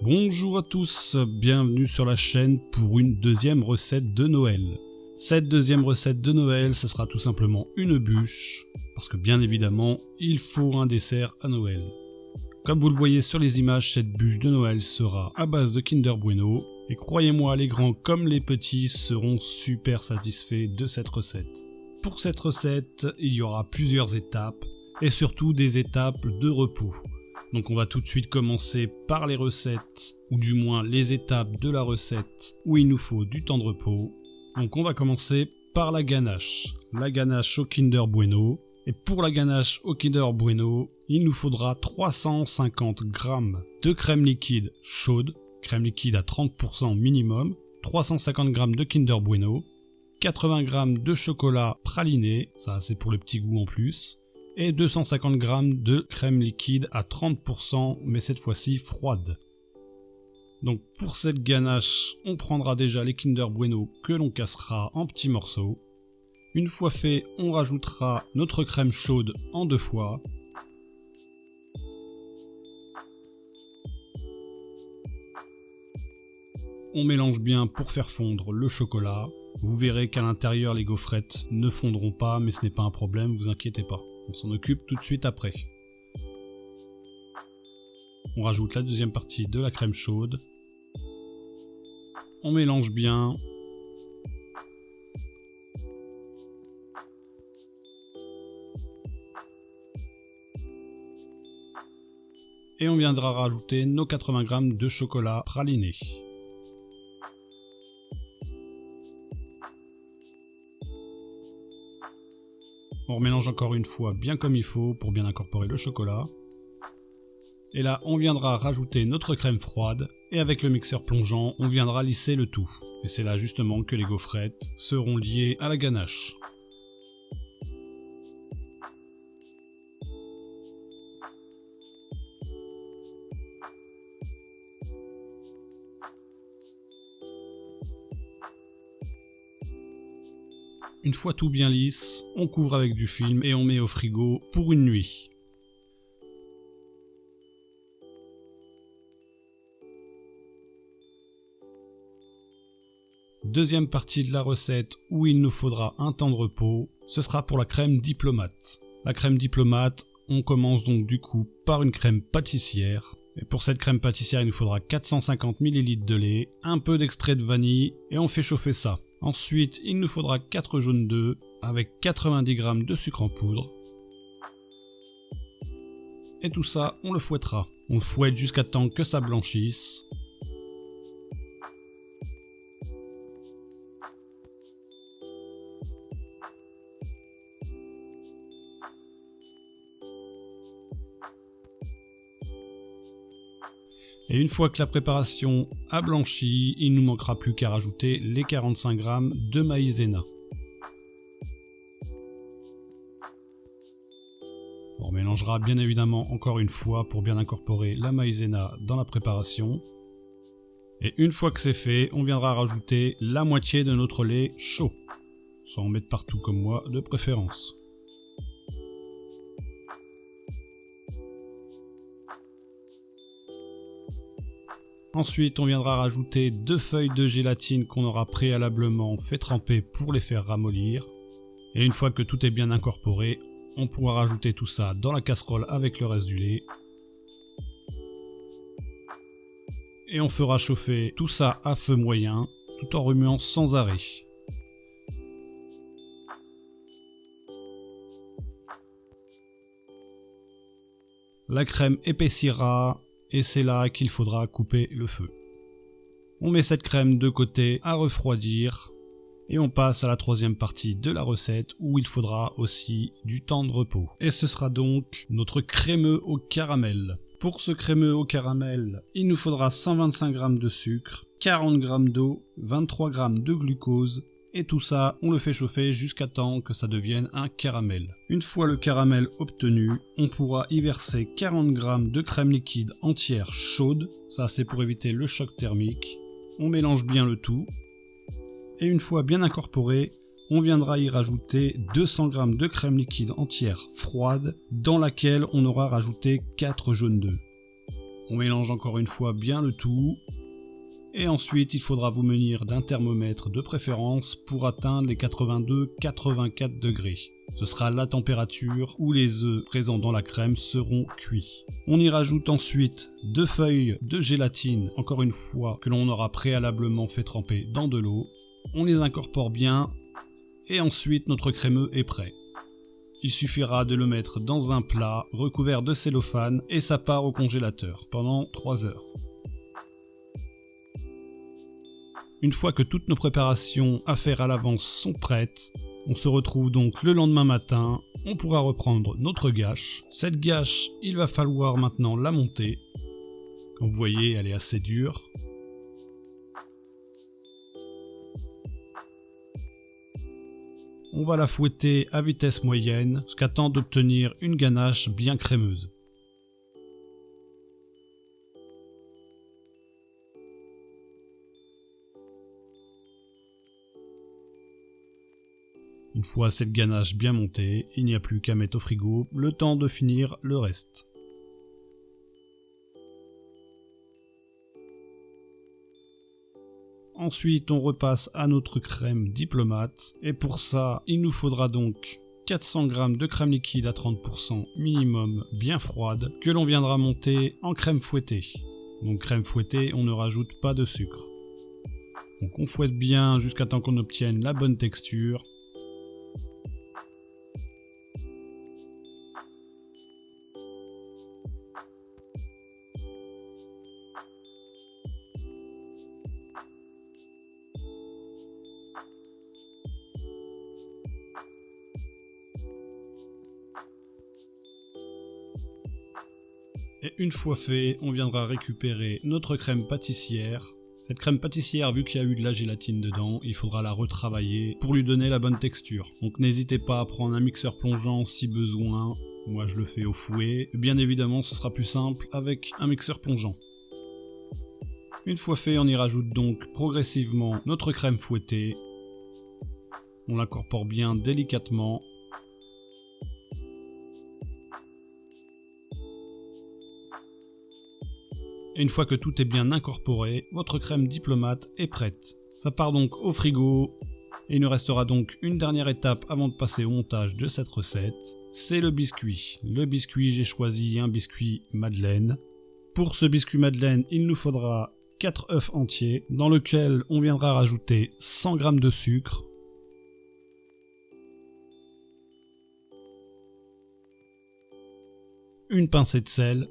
Bonjour à tous, bienvenue sur la chaîne pour une deuxième recette de Noël. Cette deuxième recette de Noël, ce sera tout simplement une bûche, parce que bien évidemment, il faut un dessert à Noël. Comme vous le voyez sur les images, cette bûche de Noël sera à base de Kinder Bueno, et croyez-moi, les grands comme les petits seront super satisfaits de cette recette. Pour cette recette, il y aura plusieurs étapes, et surtout des étapes de repos. Donc on va tout de suite commencer par les recettes, ou du moins les étapes de la recette où il nous faut du temps de repos. Donc on va commencer par la ganache au Kinder Bueno. Et pour la ganache au Kinder Bueno, il nous faudra 350 g de crème liquide chaude, crème liquide à 30% minimum, 350 g de Kinder Bueno, 80 g de chocolat praliné, ça c'est pour le petit goût en plus, et 250 g de crème liquide à 30%, mais cette fois-ci froide. Donc pour cette ganache, on prendra déjà les Kinder Bueno que l'on cassera en petits morceaux. Une fois fait, on rajoutera notre crème chaude en 2 fois. On mélange bien pour faire fondre le chocolat. Vous verrez qu'à l'intérieur les gaufrettes ne fondront pas, mais ce n'est pas un problème, vous inquiétez pas. On s'en occupe tout de suite après. On rajoute la deuxième partie de la crème chaude. On mélange bien. Et on viendra rajouter nos 80 g de chocolat praliné. On remélange encore une fois bien comme il faut pour bien incorporer le chocolat. Et là, on viendra rajouter notre crème froide et avec le mixeur plongeant, on viendra lisser le tout. Et c'est là justement que les gaufrettes seront liées à la ganache. Une fois tout bien lisse, on couvre avec du film et on met au frigo pour une nuit. Deuxième partie de la recette où il nous faudra un temps de repos, ce sera pour la crème diplomate. La crème diplomate, on commence donc du coup par une crème pâtissière. Et pour cette crème pâtissière, il nous faudra 450 ml de lait, un peu d'extrait de vanille et on fait chauffer ça. Ensuite, il nous faudra 4 jaunes d'œufs avec 90 g de sucre en poudre. Et tout ça, on le fouettera. On le fouette jusqu'à temps que ça blanchisse. Et une fois que la préparation a blanchi, il ne nous manquera plus qu'à rajouter les 45 g de maïzena. On mélangera bien évidemment encore une fois pour bien incorporer la maïzena dans la préparation. Et une fois que c'est fait, on viendra rajouter la moitié de notre lait chaud, sans en mettre partout comme moi de préférence. Ensuite, on viendra rajouter 2 feuilles de gélatine qu'on aura préalablement fait tremper pour les faire ramollir. Et une fois que tout est bien incorporé, on pourra rajouter tout ça dans la casserole avec le reste du lait. Et on fera chauffer tout ça à feu moyen, tout en remuant sans arrêt. La crème épaissira. Et c'est là qu'il faudra couper le feu. On met cette crème de côté à refroidir et on passe à la troisième partie de la recette où il faudra aussi du temps de repos. Et ce sera donc notre crémeux au caramel. Pour ce crémeux au caramel, il nous faudra 125 g de sucre, 40 g d'eau, 23 g de glucose. Et tout ça, on le fait chauffer jusqu'à temps que ça devienne un caramel. Une fois le caramel obtenu, on pourra y verser 40 g de crème liquide entière chaude. Ça, c'est pour éviter le choc thermique. On mélange bien le tout. Et une fois bien incorporé, on viendra y rajouter 200 g de crème liquide entière froide, dans laquelle on aura rajouté 4 jaunes d'œufs. On mélange encore une fois bien le tout. Et ensuite, il faudra vous munir d'un thermomètre de préférence pour atteindre les 82-84 degrés. Ce sera la température où les œufs présents dans la crème seront cuits. On y rajoute ensuite 2 feuilles de gélatine, encore une fois, que l'on aura préalablement fait tremper dans de l'eau. On les incorpore bien et ensuite notre crémeux est prêt. Il suffira de le mettre dans un plat recouvert de cellophane et ça part au congélateur pendant 3 heures. Une fois que toutes nos préparations à faire à l'avance sont prêtes, on se retrouve donc le lendemain matin, on pourra reprendre notre gâche. Cette gâche, il va falloir maintenant la monter. Comme vous voyez, elle est assez dure. On va la fouetter à vitesse moyenne jusqu'à temps d'obtenir une ganache bien crémeuse. Une fois cette ganache bien montée, il n'y a plus qu'à mettre au frigo, le temps de finir le reste. Ensuite, on repasse à notre crème diplomate, et pour ça, il nous faudra donc 400 g de crème liquide à 30% minimum, bien froide, que l'on viendra monter en crème fouettée. Donc crème fouettée, on ne rajoute pas de sucre. Donc on fouette bien jusqu'à temps qu'on obtienne la bonne texture. Et une fois fait, on viendra récupérer notre crème pâtissière. Cette crème pâtissière, vu qu'il y a eu de la gélatine dedans, il faudra la retravailler pour lui donner la bonne texture. Donc n'hésitez pas à prendre un mixeur plongeant si besoin. Moi je le fais au fouet. Bien évidemment, ce sera plus simple avec un mixeur plongeant. Une fois fait, on y rajoute donc progressivement notre crème fouettée. On l'incorpore bien délicatement. Et une fois que tout est bien incorporé, votre crème diplomate est prête. Ça part donc au frigo. Et il nous restera donc une dernière étape avant de passer au montage de cette recette. C'est le biscuit. Le biscuit, j'ai choisi un biscuit Madeleine. Pour ce biscuit Madeleine, il nous faudra 4 œufs entiers, dans lequel on viendra rajouter 100 g de sucre, une pincée de sel,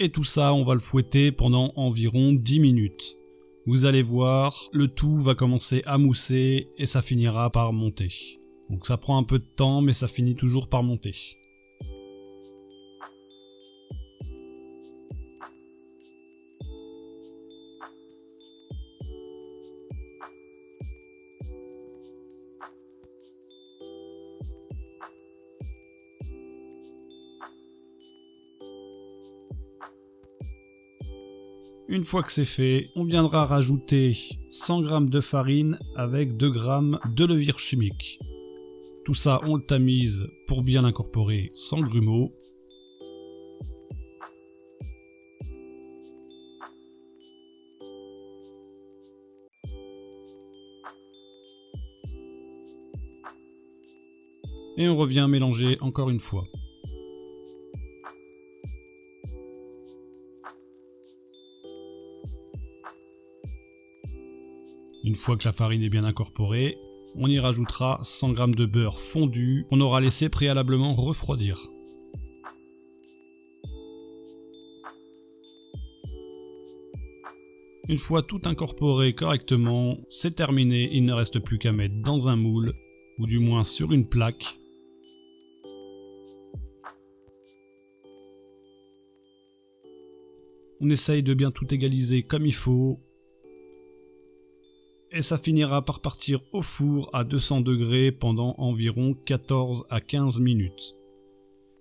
et tout ça on va le fouetter pendant environ 10 minutes. Vous allez voir, le tout va commencer à mousser et ça finira par monter. Donc ça prend un peu de temps mais ça finit toujours par monter. Une fois que c'est fait, on viendra rajouter 100 g de farine avec 2 g de levure chimique. Tout ça, on le tamise pour bien l'incorporer sans grumeaux. Et on revient mélanger encore une fois. Une fois que la farine est bien incorporée, on y rajoutera 100 g de beurre fondu qu'on aura laissé préalablement refroidir. Une fois tout incorporé correctement, c'est terminé, il ne reste plus qu'à mettre dans un moule, ou du moins sur une plaque. On essaye de bien tout égaliser comme il faut. Et ça finira par partir au four à 200 degrés pendant environ 14 à 15 minutes.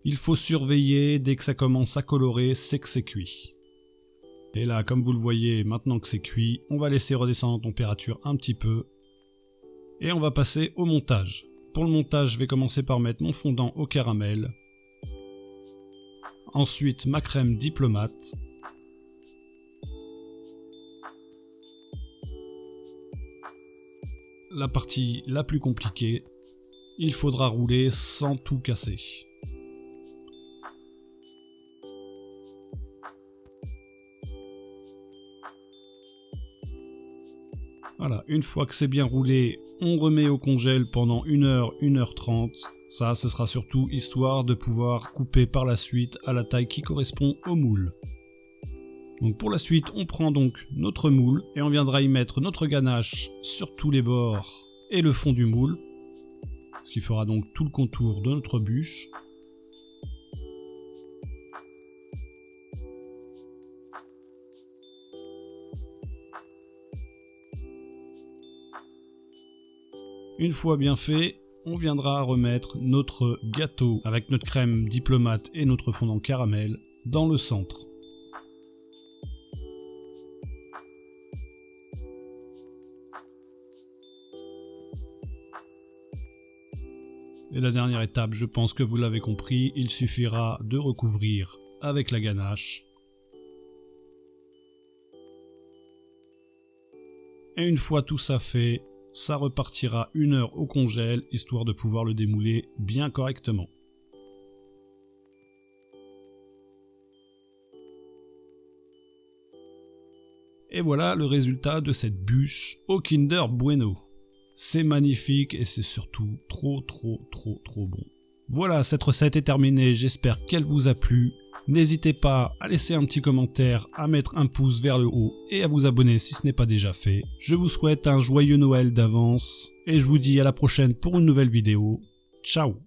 Il faut surveiller, dès que ça commence à colorer, c'est que c'est cuit. Et là, comme vous le voyez, maintenant que c'est cuit, on va laisser redescendre en température un petit peu. Et on va passer au montage. Pour le montage, je vais commencer par mettre mon fondant au caramel. Ensuite, ma crème diplomate. la partie la plus compliquée. Il faudra rouler sans tout casser. Voilà, une fois que c'est bien roulé, on remet au congèle pendant 1 heure, 1h30. Ça, ce sera surtout histoire de pouvoir couper par la suite à la taille qui correspond au moule. Donc pour la suite, on prend donc notre moule et on viendra y mettre notre ganache sur tous les bords et le fond du moule, ce qui fera donc tout le contour de notre bûche. Une fois bien fait, on viendra remettre notre gâteau avec notre crème diplomate et notre fondant caramel dans le centre. Et la dernière étape, je pense que vous l'avez compris, il suffira de recouvrir avec la ganache. Et une fois tout ça fait, ça repartira 1 heure au congèle, histoire de pouvoir le démouler bien correctement. Et voilà le résultat de cette bûche au Kinder Bueno. C'est magnifique et c'est surtout trop bon. Voilà, cette recette est terminée, j'espère qu'elle vous a plu. N'hésitez pas à laisser un petit commentaire, à mettre un pouce vers le haut et à vous abonner si ce n'est pas déjà fait. Je vous souhaite un joyeux Noël d'avance et je vous dis à la prochaine pour une nouvelle vidéo. Ciao!